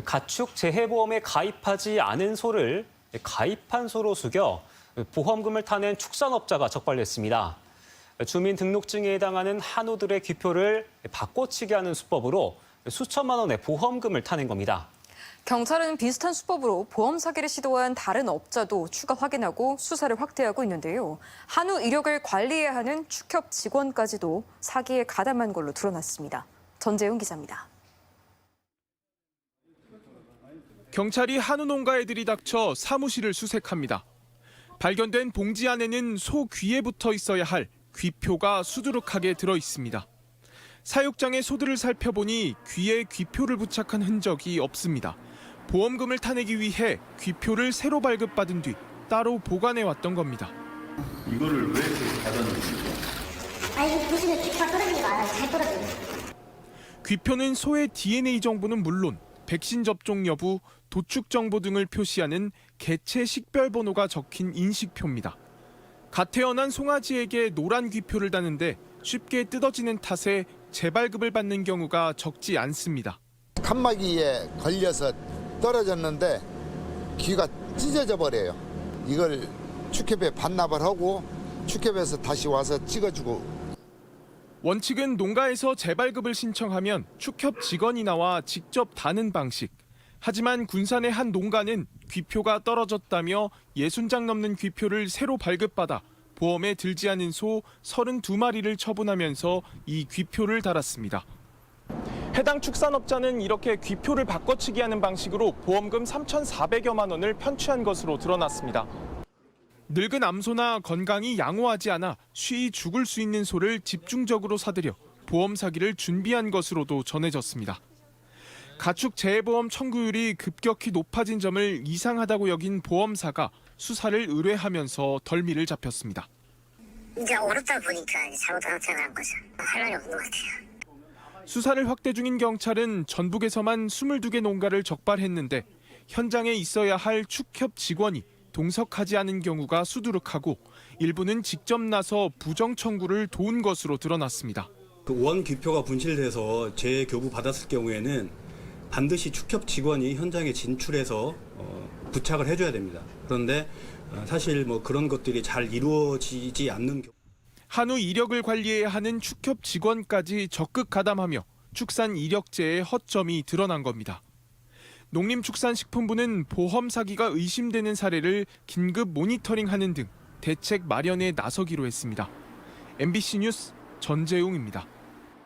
가축 재해보험에 가입하지 않은 소를 가입한 소로 숙여 보험금을 타낸 축산업자가 적발됐습니다. 주민등록증에 해당하는 한우들의 귀표를 바꿔치기 하는 수법으로 수천만 원의 보험금을 타낸 겁니다. 경찰은 비슷한 수법으로 보험 사기를 시도한 다른 업자도 추가 확인하고 수사를 확대하고 있는데요. 한우 이력을 관리해야 하는 축협 직원까지도 사기에 가담한 걸로 드러났습니다. 전재훈 기자입니다. 경찰이 한우 농가에 들이닥쳐 사무실을 수색합니다. 발견된 봉지 안에는 소 귀에 붙어 있어야 할 귀표가 수두룩하게 들어 있습니다. 사육장의 소들을 살펴보니 귀에 귀표를 부착한 흔적이 없습니다. 보험금을 타내기 위해 귀표를 새로 발급받은 뒤 따로 보관해왔던 겁니다. 이거를 왜 이렇게 받았는지? 이거 보시면 귀가 떨어지는 거 알아요? 잘 떨어져요. 귀표는 소의 DNA 정보는 물론 백신 접종 여부, 도축 정보 등을 표시하는 개체 식별 번호가 적힌 인식표입니다. 갓 태어난 송아지에게 노란 귀표를 다는데 쉽게 뜯어지는 탓에 재발급을 받는 경우가 적지 않습니다. 칸막이에 걸려서 떨어졌는데 귀가 찢어져 버려요. 이걸 축협에 반납을 하고 축협에서 다시 와서 찍어주고. 원칙은 농가에서 재발급을 신청하면 축협 직원이 나와 직접 다는 방식. 하지만 군산의 한 농가는 귀표가 떨어졌다며 60장 넘는 귀표를 새로 발급받아 보험에 들지 않은 소 32마리를 처분하면서 이 귀표를 달았습니다. 해당 축산업자는 이렇게 귀표를 바꿔치기 하는 방식으로 보험금 3,400여만 원을 편취한 것으로 드러났습니다. 늙은 암소나 건강이 양호하지 않아 쉬이 죽을 수 있는 소를 집중적으로 사들여 보험 사기를 준비한 것으로도 전해졌습니다. 가축 재해보험 청구율이 급격히 높아진 점을 이상하다고 여긴 보험사가 수사를 의뢰하면서 덜미를 잡혔습니다. 이제 어렵다 보니까 잘못한 생각을 한 거죠. 할 말이 없는 것 같아요. 수사를 확대 중인 경찰은 전북에서만 22개 농가를 적발했는데 현장에 있어야 할 축협 직원이 동석하지 않은 경우가 수두룩하고 일부는 직접 나서 부정 청구를 도운 것으로 드러났습니다. 그 원 귀표가 분실돼서 재교부 받았을 경우에는 반드시 축협 직원이 현장에 진출해서 부착을 해줘야 됩니다. 그런데 사실 그런 것들이 잘 이루어지지 않는 경우. 한우 이력을 관리해야 하는 축협 직원까지 적극 가담하며 축산 이력제의 허점이 드러난 겁니다. 농림축산식품부는 보험 사기가 의심되는 사례를 긴급 모니터링하는 등 대책 마련에 나서기로 했습니다. MBC 뉴스 전재웅입니다.